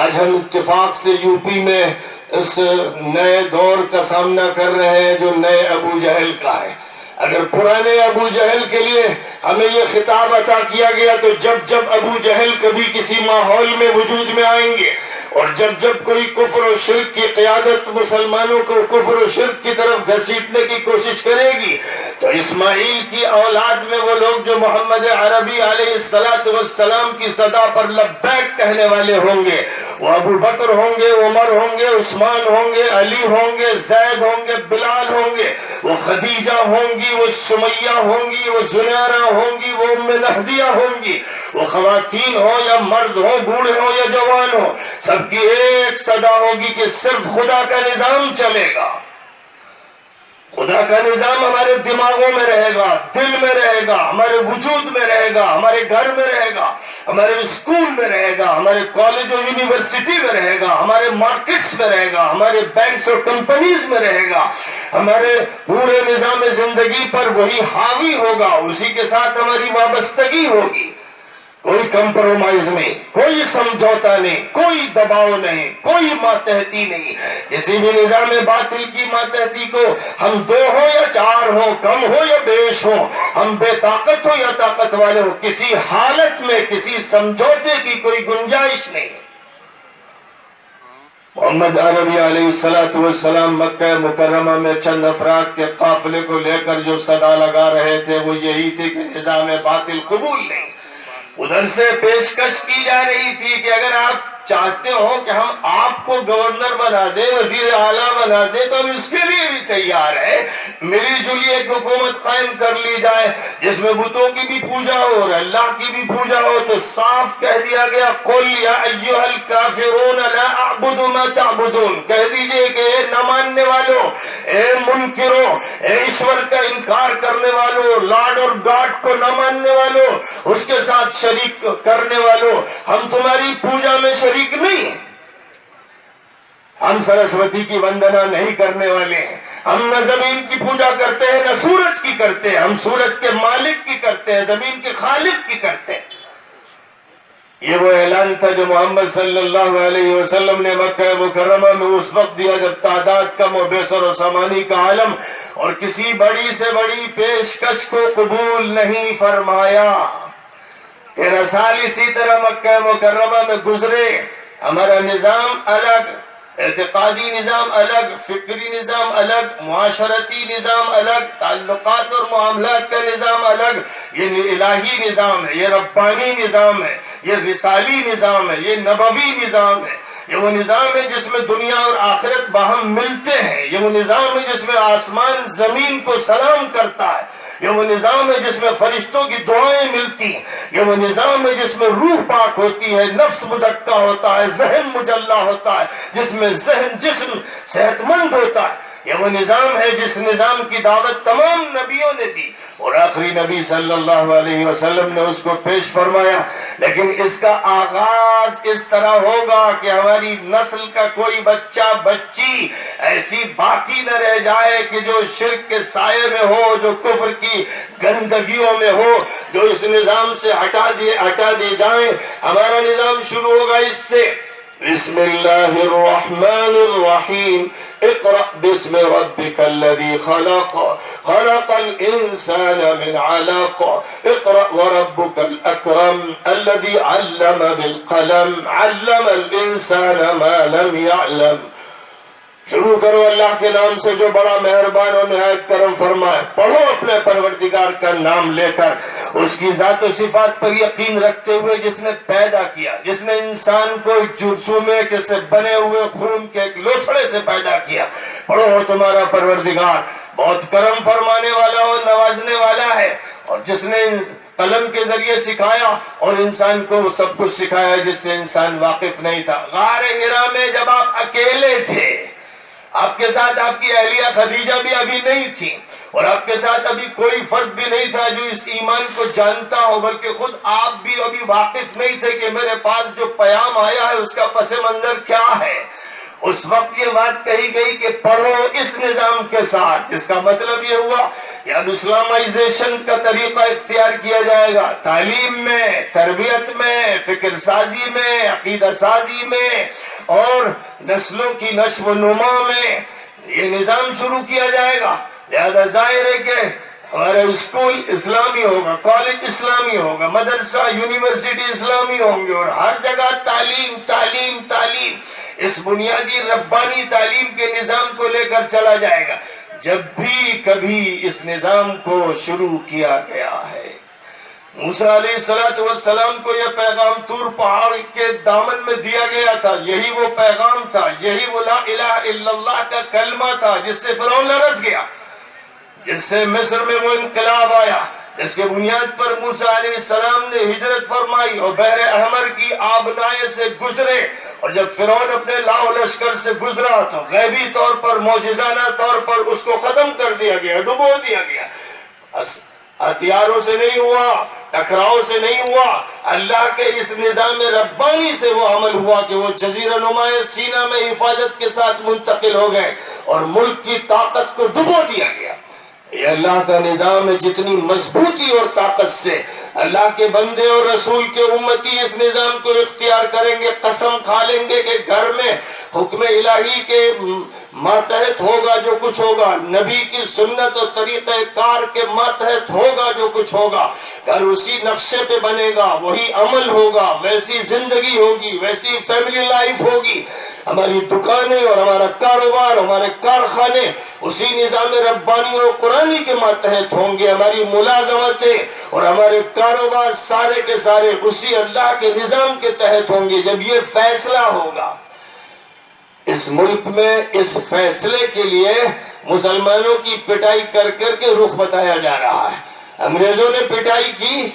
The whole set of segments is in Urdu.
آج ہم اتفاق سے یو پی میں اس نئے دور کا سامنا کر رہے ہیں جو نئے ابو جہل کا ہے۔ اگر پرانے ابو جہل کے لیے ہمیں یہ خطاب عطا کیا گیا تو جب جب ابو جہل کبھی کسی ماحول میں وجود میں آئیں گے اور جب جب کوئی کفر و شرک کی قیادت مسلمانوں کو کفر و شرک کی طرف گھسیٹنے کی کوشش کرے گی تو اسماعیل کی اولاد میں وہ لوگ جو محمد عربی علیہ السلام کی صدا پر لبیک کہنے والے ہوں گے، وہ ابو بکر ہوں گے، عمر ہوں گے، عثمان ہوں گے، علی ہوں گے، زید ہوں گے، بلال ہوں گے، وہ خدیجہ ہوں گی، وہ سمیہ ہوں گی، وہ زنیرہ ہوں گی، وہ ام نہدیہ ہوں گی، وہ خواتین ہوں یا مرد ہوں، بوڑھے ہوں یا جوان ہوں، سب کی ایک صدا ہوگی کہ صرف خدا کا نظام چلے گا۔ خدا کا نظام ہمارے دماغوں میں رہے گا، دل میں رہے گا، ہمارے وجود میں رہے گا، ہمارے گھر میں رہے گا، ہمارے اسکول میں رہے گا، ہمارے کالج اور یونیورسٹی میں رہے گا، ہمارے مارکیٹس میں رہے گا، ہمارے بینکس اور کمپنیز میں رہے گا، ہمارے پورے نظام زندگی پر وہی حاوی ہوگا، اسی کے ساتھ ہماری وابستگی ہوگی۔ کوئی کمپرومائز نہیں، کوئی سمجھوتا نہیں، کوئی دباؤ نہیں، کوئی ماتحتی نہیں۔ کسی بھی نظام باطل کی ماتحتی کو ہم دو ہوں یا چار ہوں، کم ہو یا بیش ہوں، ہم بے طاقت ہو یا طاقت والے ہوں، کسی حالت میں کسی سمجھوتے کی کوئی گنجائش نہیں۔ محمد عربی علیہ السلام مکہ مکرمہ میں چند افراد کے قافلے کو لے کر جو صدا لگا رہے تھے وہ یہی تھی کہ نظام باطل قبول نہیں۔ ادھر سے پیشکش کی جا رہی تھی کہ اگر آپ چاہتے ہو کہ ہم آپ کو گورنر بنا دیں، وزیر اعلیٰ بنا دیں، تو ہم اس کے لیے بھی تیار ہیں۔ ملی جلی ایک حکومت قائم کر لی جائے جس میں بتوں کی بھی پوجا ہو اور اللہ کی بھی پوجا ہو، تو صاف کہہ دیا گیا قل یا ایھا الکافرون لا اعبد ما تعبدون، کہہ دیجئے کہ اے نہ ماننے والوں، اے منکروں، اے ایشور کا انکار کرنے والوں، لارڈ اور گاڈ کو نہ ماننے والوں، اس کے ساتھ شریک کرنے والوں، ہم تمہاری پوجا میں شریک نہیں، ہم سرسوتی کی وندنا نہیں کرنے والے ہیں، ہم نہ زمین کی پوجا کرتے ہیں نہ سورج کی کرتے ہیں، ہم سورج کے مالک کی کرتے ہیں، زمین کے خالق کی کرتے ہیں۔ یہ وہ اعلان تھا جو محمد صلی اللہ علیہ وسلم نے مکہ مکرمہ میں اس وقت دیا جب تعداد کم و بیسر و سامانی کا عالم اور کسی بڑی سے بڑی پیشکش کو قبول نہیں فرمایا۔ 13 سال اسی طرح مکہ مکرمہ میں گزرے، ہمارا نظام الگ، اعتقادی نظام الگ، فکری نظام الگ، معاشرتی نظام الگ، تعلقات اور معاملات کا نظام الگ۔ یہ الہی نظام ہے، یہ ربانی نظام ہے، یہ رسالی نظام ہے، یہ نبوی نظام ہے۔ یہ وہ نظام ہے جس میں دنیا اور آخرت باہم ملتے ہیں، یہ وہ نظام ہے جس میں آسمان زمین کو سلام کرتا ہے، یہ وہ نظام ہے جس میں فرشتوں کی دعائیں ملتی ہیں، یہ وہ نظام ہے جس میں روح پاک ہوتی ہے، نفس مزکا ہوتا ہے، ذہن مجلہ ہوتا ہے، جس میں ذہن جسم صحت مند ہوتا ہے۔ یہ وہ نظام ہے جس نظام کی دعوت تمام نبیوں نے دی اور آخری نبی صلی اللہ علیہ وسلم نے اس کو پیش فرمایا، لیکن اس کا آغاز اس طرح ہوگا کہ ہماری نسل کا کوئی بچہ بچی ایسی باقی نہ رہ جائے کہ جو شرک کے سائے میں ہو، جو کفر کی گندگیوں میں ہو، جو اس نظام سے ہٹا دیے جائیں۔ ہمارا نظام شروع ہوگا اس سے، بسم اللہ الرحمن الرحیم، اقرأ باسم ربك الذي خلق خلق الإنسان من علق اقرأ وربك الأكرم الذي علم بالقلم علم الإنسان ما لم يعلم۔ شروع کرو اللہ کے نام سے جو بڑا مہربان اور نہایت کرم فرمائے۔ پڑھو اپنے پروردگار کا نام لے کر، اس کی ذات و صفات پر یقین رکھتے ہوئے جس نے پیدا کیا، جس نے انسان کو ایک جرثومے سے بنے ہوئے خون کے ایک لوتھڑے سے پیدا کیا۔ پڑھو تمہارا پروردگار بہت کرم فرمانے والا اور نوازنے والا ہے، اور جس نے قلم کے ذریعے سکھایا اور انسان کو سب کچھ سکھایا جس سے انسان واقف نہیں تھا۔ غار حرا میں جب آپ اکیلے تھے، آپ کے ساتھ آپ کی اہلیہ خدیجہ بھی ابھی نہیں تھی اور آپ کے ساتھ ابھی کوئی فرد بھی نہیں تھا جو اس ایمان کو جانتا ہو، بلکہ خود آپ بھی ابھی واقف نہیں تھے کہ میرے پاس جو پیام آیا ہے اس کا پس منظر کیا ہے۔ اس وقت یہ بات کہی گئی کہ پڑھو اس نظام کے ساتھ، جس کا مطلب یہ ہوا یا اب اسلامائزیشن کا طریقہ اختیار کیا جائے گا، تعلیم میں، تربیت میں، فکر سازی میں، عقیدہ سازی میں اور نسلوں کی نشو و نما میں یہ نظام شروع کیا جائے گا۔ لہذا ظاہر ہے کہ ہمارا اسکول اسلامی ہوگا، کالج اسلامی ہوگا، مدرسہ یونیورسٹی اسلامی ہوں گے، اور ہر جگہ تعلیم تعلیم تعلیم، اس بنیادی ربانی تعلیم کے نظام کو لے کر چلا جائے گا۔ جب بھی کبھی اس نظام کو شروع کیا گیا ہے، موسیٰ علیہ السلام کو یہ پیغام طور پہاڑ کے دامن میں دیا گیا تھا، یہی وہ پیغام تھا، یہی وہ لا الہ الا اللہ کا کلمہ تھا جس سے فرعون لرز گیا، جس سے مصر میں وہ انقلاب آیا، جس کے بنیاد پر موسیٰ علیہ السلام نے ہجرت فرمائی اور بحر احمر کی آبنائے سے گزرے، اور جب فرعون اپنے لاؤ لشکر سے گزرا تو غیبی طور پر، معجزانہ طور پر اس کو ختم کر دیا گیا، ڈبو دیا گیا۔ ہتھیاروں سے نہیں ہوا، ٹکراؤ سے نہیں ہوا، اللہ کے اس نظام ربانی سے وہ عمل ہوا کہ وہ جزیرہ نما سینا میں حفاظت کے ساتھ منتقل ہو گئے اور ملک کی طاقت کو ڈبو دیا گیا۔ یہ اللہ کا نظام ہے، جتنی مضبوطی اور طاقت سے اللہ کے بندے اور رسول کے امتی اس نظام کو اختیار کریں گے، قسم کھا لیں گے کہ گھر میں حکم الہی کے ماتحت ہوگا جو کچھ ہوگا، نبی کی سنت اور طریقہ کار کے ماتحت ہوگا جو کچھ ہوگا، گھر اسی نقشے پہ بنے گا، وہی عمل ہوگا، ویسی زندگی ہوگی، ویسی فیملی لائف ہوگی، ہماری دکانیں اور ہمارا کاروبار، ہمارے کارخانے اسی نظام ربانی اور قرآنی کے ماتحت ہوں گے، ہماری ملازمتیں اور ہمارے کاروبار سارے کے سارے اسی اللہ کے نظام کے تحت ہوں گے۔ جب یہ فیصلہ ہوگا اس ملک میں، اس فیصلے کے لیے مسلمانوں کی پٹائی کر کر کے رخ بتایا جا رہا ہے۔ انگریزوں نے پٹائی کی،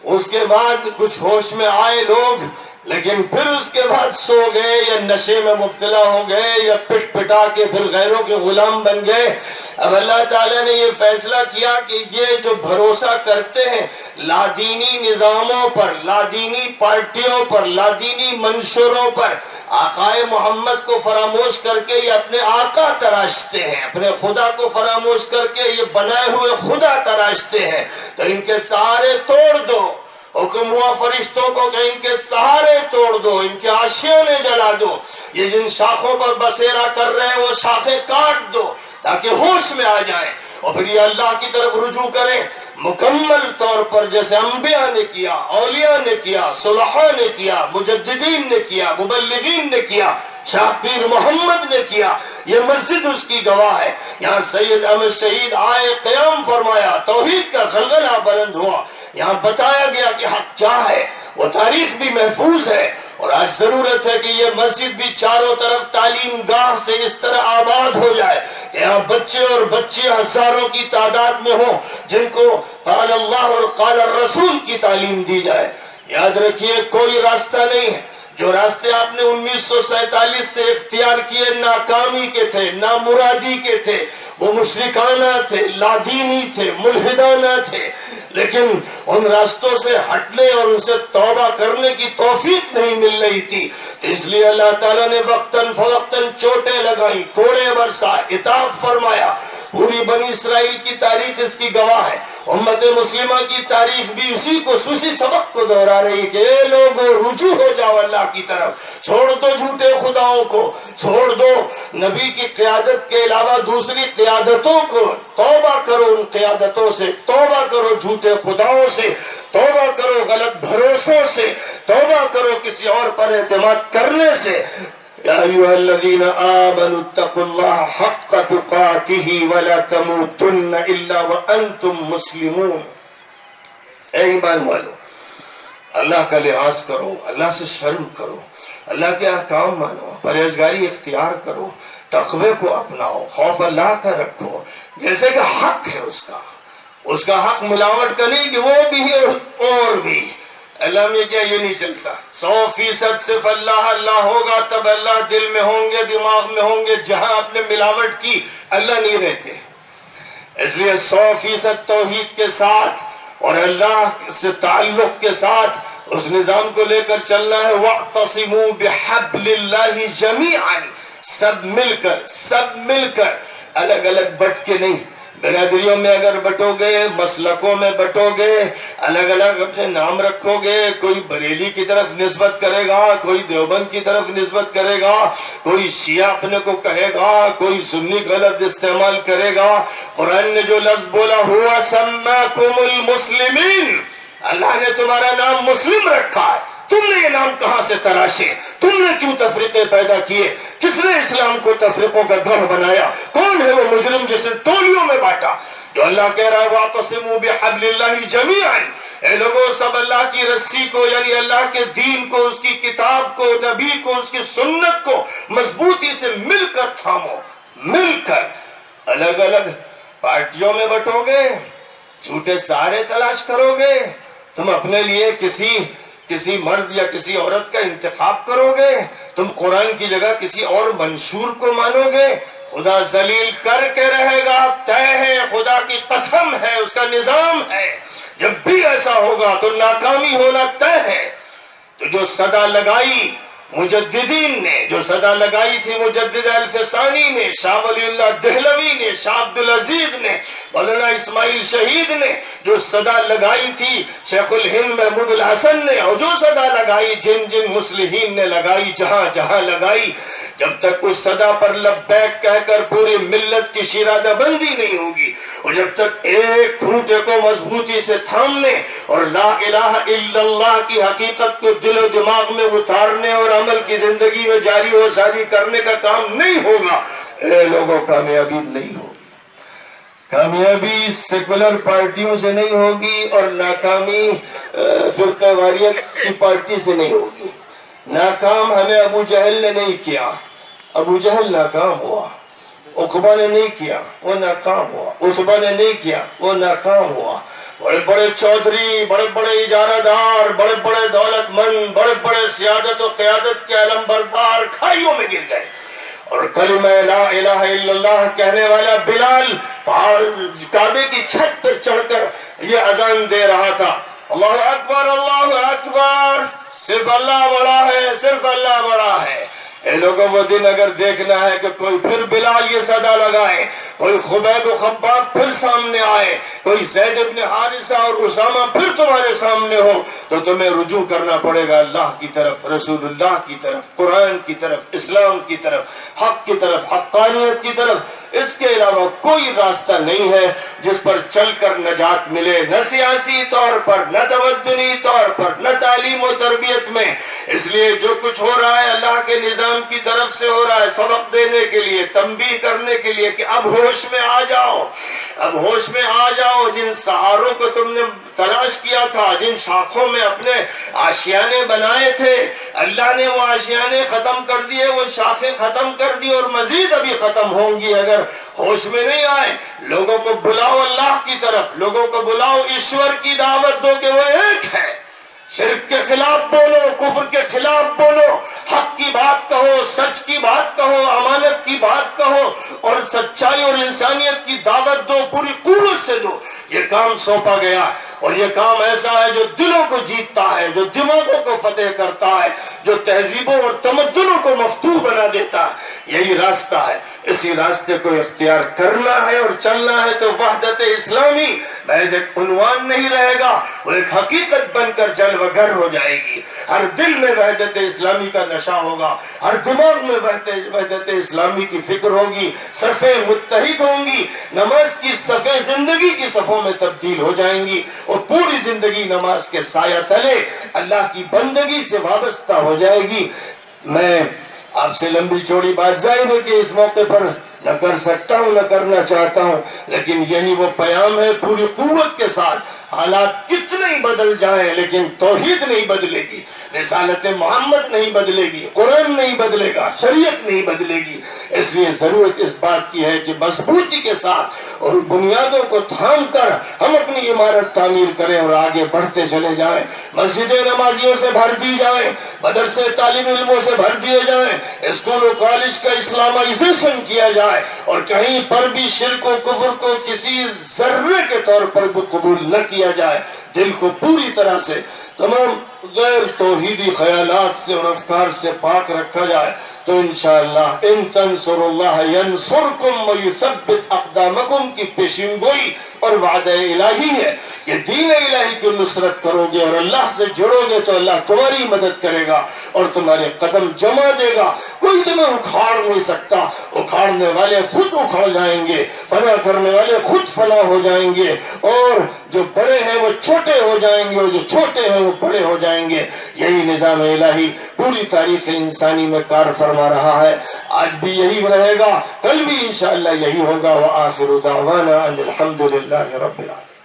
اس کے بعد کچھ ہوش میں آئے لوگ، لیکن پھر اس کے بعد سو گئے یا نشے میں مبتلا ہو گئے یا پٹ پٹا کے پھر غیروں کے غلام بن گئے۔ اب اللہ تعالیٰ نے یہ فیصلہ کیا کہ یہ جو بھروسہ کرتے ہیں لادینی نظاموں پر، لادینی پارٹیوں پر، لادینی منشوروں پر، آقائے محمد کو فراموش کر کے یہ اپنے آقا تراشتے ہیں، اپنے خدا کو فراموش کر کے یہ بنائے ہوئے خدا تراشتے ہیں، تو ان کے سہارے توڑ دو۔ حکم ہوا فرشتوں کو کہ ان کے سہارے توڑ دو، ان کے آشیانے جلا دو، یہ جن شاخوں پر بسیرا کر رہے ہیں وہ شاخیں کاٹ دو تاکہ ہوش میں آ جائیں، اور پھر یہ اللہ کی طرف رجوع کریں مکمل طور پر، جیسے انبیاء نے کیا، اولیاء نے کیا، صلحاء نے کیا، مجددین نے کیا، مبلغین نے کیا، شاہ پیر محمد نے کیا۔ یہ مسجد اس کی گواہ ہے، یہاں سید احمد شہید آئے، قیام فرمایا، توحید کا غلغلہ بلند ہوا، یہاں بتایا گیا کہ حق کیا ہے، وہ تاریخ بھی محفوظ ہے، اور آج ضرورت ہے کہ یہ مسجد بھی چاروں طرف تعلیم گاہ سے اس طرح آباد ہو جائے، یہاں بچے اور بچے ہزاروں کی تعداد میں ہوں جن کو قال اللہ اور قال الرسول کی تعلیم دی جائے۔ یاد رکھیے کوئی راستہ نہیں ہے، جو راستے آپ نے 1947 سے اختیار کیے ناکامی کے تھے، نامرادی کے تھے، وہ مشرکانہ تھے، لادینی تھے، ملحدانہ تھے، لیکن ان راستوں سے ہٹنے اور ان سے توبہ کرنے کی توفیق نہیں مل رہی تھی، تو اس لیے اللہ تعالیٰ نے وقتاً فوقتاً چوٹیں لگائیں، کوڑے برسائے، عتاب فرمایا۔ پوری بنی اسرائیل کی تاریخ اس کی گواہ ہے، امت مسلمہ کی تاریخ بھی اسی سبق کو دہرا رہی کہ اے لوگو رجوع ہو جاؤ اللہ کی طرف، چھوڑ دو جھوٹے خداؤں کو، چھوڑ دو نبی کی قیادت کے علاوہ دوسری قیادتوں کو، توبہ کرو ان قیادتوں سے، توبہ کرو جھوٹے خداؤں سے، توبہ کرو غلط بھروسوں سے، توبہ کرو کسی اور پر اعتماد کرنے سے۔ یا ایھا الذین آمنوا اتقوا اللہ حق تقاتہ ولا تموتن الا وانتم مسلمون۔ اے ایمان والو، اللہ کا لحاظ کرو، اللہ سے شرم کرو، اللہ کے احکام مانو، پرہیزگاری اختیار کرو، تقوی کو اپناؤ، خوف اللہ کا رکھو، جیسے کہ حق ہے اس کا حق ملاوٹ کا نہیں کہ وہ بھی ہے اور بھی۔ اللہ میں کیا یہ نہیں چلتا، 100% صرف اللہ اللہ ہوگا تب اللہ دل میں ہوں گے، دماغ میں ہوں گے، جہاں آپ نے ملاوٹ کی اللہ نہیں رہتے۔ اس لیے 100% توحید کے ساتھ اور اللہ سے تعلق کے ساتھ اس نظام کو لے کر چلنا ہے۔ وَاعْتَصِمُوا بِحَبْلِ اللَّهِ جَمِيعًا، سب مل کر الگ الگ بٹ کے نہیں، برادریوں میں اگر بٹو گے، مسلکوں میں بٹو گے، الگ الگ اپنے نام رکھو گے، کوئی بریلی کی طرف نسبت کرے گا، کوئی دیوبند کی طرف نسبت کرے گا، کوئی شیعہ اپنے کو کہے گا، کوئی سنی غلط استعمال کرے گا۔ قرآن نے جو لفظ بولا ہوا سماکم المسلمین، اللہ نے تمہارا نام مسلم رکھا ہے۔ تم نے یہ نام کہاں سے تراشے؟ تم نے کیوں تفریقے پیدا کیے؟ کس نے اسلام کو تفریقوں کا گڑھ بنایا؟ کون ہے وہ مجرم جس نے ٹولیوں میں بانٹا؟ جو اللہ کہہ رہا ہے وَاعْتَصِمُوا بِحَبْلِ اللَّهِ جَمِيعًا، اے لوگوں سب اللہ کی رسی کو، یعنی اللہ کے دین کو، اس کی کتاب کو، نبی کو، اس کی سنت کو مضبوطی سے مل کر تھامو۔ مل کر الگ الگ پارٹیوں میں بٹو گے، جھوٹے سہارے تلاش کرو گے، تم اپنے لیے کسی مرد یا کسی عورت کا انتخاب کرو گے، تم قرآن کی جگہ کسی اور منشور کو مانو گے، خدا ذلیل کر کے رہے گا، طے ہے، خدا کی قسم ہے، اس کا نظام ہے۔ جب بھی ایسا ہوگا تو ناکامی ہونا طے ہے۔ تو جو صدا لگائی مجددین نے، جو صدا لگائی تھی مجدد الفسانی نے، شاہ ولی اللہ دہلوی نے، شاہ عبدالعزیز نے، مولانا اسماعیل شہید نے، جو صدا لگائی تھی شیخ الہند محمود الحسن نے، اور جو صدا لگائی جن مصلحین نے لگائی، جہاں جہاں لگائی، جب تک اس صدا پر لبیک کہہ کر پوری ملت کی شیرازہ بندی نہیں ہوگی، اور جب تک ایک کھوٹے کو مضبوطی سے تھامنے اور لا الہ الا اللہ کی حقیقت کو دل و دماغ میں اتارنے اور عمل کی زندگی میں جاری و ساری کرنے کا کام نہیں ہوگا، اے لوگوں کامیابی نہیں ہوگی۔ کامیابی سیکولر پارٹیوں سے نہیں ہوگی، اور ناکامی فرقہ واریت کی پارٹی سے نہیں ہوگی۔ ناکام ہمیں ابو جہل نے نہیں کیا، ابو جہل ناکام ہوا۔ عقبہ نے نہیں کیا، وہ ناکام ہوا۔ عتبہ نے نہیں کیا، وہ ناکام ہوا۔ بڑے بڑے چودھری، بڑے بڑے اجارہ دار، بڑے بڑے دولت مند، بڑے بڑے سیادت و قیادت کے علم بردار کھائیوں میں گر گئے، اور کلمہ لا الہ الا اللہ کہنے والا بلال کعبے کی چھت پر چڑھ کر یہ اذان دے رہا تھا، اللہ اکبر اللہ اکبر، صرف اللہ بڑا ہے، صرف اللہ بڑا ہے۔ اے لوگوں وہ دن اگر دیکھنا ہے کہ کوئی پھر بلال یہ صدا لگائے، کوئی خبیب و خباب پھر سامنے آئے، کوئی زید ابن حارثہ اور اسامہ پھر تمہارے سامنے ہو، تو تمہیں رجوع کرنا پڑے گا اللہ کی طرف، رسول اللہ کی طرف، قرآن کی طرف، اسلام کی طرف، حق کی طرف، حقانیت کی طرف۔ اس کے علاوہ کوئی راستہ نہیں ہے جس پر چل کر نجات ملے، نہ سیاسی طور پر، نہ تمدنی طور پر، نہ تعلیم و تربیت میں۔ اس لیے جو کچھ ہو رہا ہے اللہ کے نظام کی طرف سے ہو رہا ہے، سبق دینے کے لیے، تنبیہ کرنے کے لیے کہ اب ہوش میں آ جاؤ، اب ہوش میں آ جاؤ۔ جن سہاروں کو تم نے تلاش کیا تھا، جن شاخوں میں اپنے آشیانے بنائے تھے، اللہ نے وہ آشیانے ختم کر دیے، وہ شاخیں ختم کر دی، اور مزید ابھی ختم ہوں گی اگر ہوش میں نہیں آئے۔ لوگوں کو بلاؤ اللہ کی طرف، لوگوں کو بلاؤ، ایشور کی دعوت دو کہ وہ ایک ہے۔ شرک کے خلاف بولو، کفر کے خلاف بولو، حق کی بات کہو، سچ کی بات کہو، امانت کی بات کہو، اور سچائی اور انسانیت کی دعوت دو، پوری قوت سے دو۔ یہ کام سونپا گیا ہے، اور یہ کام ایسا ہے جو دلوں کو جیتتا ہے، جو دماغوں کو فتح کرتا ہے، جو تہذیبوں اور تمدنوں کو مفتوح بنا دیتا ہے۔ یہی راستہ ہے، اسی راستے کو اختیار کرنا ہے اور چلنا ہے تو وحدت اسلامی محض ایک عنوان نہیں رہے گا، وہ ایک حقیقت بن کر جلوہ گر ہو جائے گی۔ ہر دل میں وحدت اسلامی کا نشہ ہوگا، ہر دماغ میں وحدت اسلامی کی فکر ہوگی، صفیں متحد ہوں گی، نماز کی صفیں زندگی کی صفوں میں تبدیل ہو جائیں گی، اور پوری زندگی نماز کے سایہ تلے اللہ کی بندگی سے وابستہ ہو جائے گی۔ میں آپ سے لمبی چوڑی بات ظاہر ہے کہ اس موقع پر نہ کر سکتا ہوں، نہ کرنا چاہتا ہوں، لیکن یہی وہ پیام ہے پوری قوت کے ساتھ۔ حالات کتنے ہی بدل جائیں لیکن توحید نہیں بدلے گی، رسالت محمد نہیں بدلے گی، قرآن نہیں بدلے گا، شریعت نہیں بدلے گی۔ اس لیے ضرورت اس بات کی ہے کہ مضبوطی کے ساتھ اور بنیادوں کو تھام کر ہم اپنی عمارت تعمیر کریں اور آگے بڑھتے چلے جائیں۔ مسجدیں نمازیوں سے بھر دی جائیں، مدرسے طالب علموں سے بھر دیے جائیں، اسکول و کالج کا اسلامائزیشن کیا جائے، اور کہیں پر بھی شرک و کفر کو کسی ذرے کے طور پر بھی قبول نہ کیا جائے۔ دل کو پوری طرح سے تمام غیر توحیدی خیالات سے اور افکار سے پاک رکھا جائے، تو انشاءاللہ ان تنصروا اللہ ینصرکم ویثبت اقدامکم کی پیشین گوئی اور وعدہ الہی ہے کہ دین الہی کی نصرت کرو گے اور اللہ سے جڑو گے تو اللہ تمہاری مدد کرے گا اور تمہارے قدم جما دے گا. کوئی تمہیں اکھاڑ نہیں سکتا. اکھاڑنے والے خود اکھڑ جائیں گے, فنا کرنے والے خود فنا ہو جائیں گے, اور جو بڑے ہیں وہ چھوٹے ہو جائیں گے اور جو چھوٹے ہیں وہ بڑے ہو جائیں گے. یہی نظام الہی پوری تاریخ انسانی میں کار فرما رہا ہے. آج بھی یہی رہے گا, کل بھی انشاءاللہ یہی ہوگا. وآخر دعوانا ان الحمد للہ رب العالمین.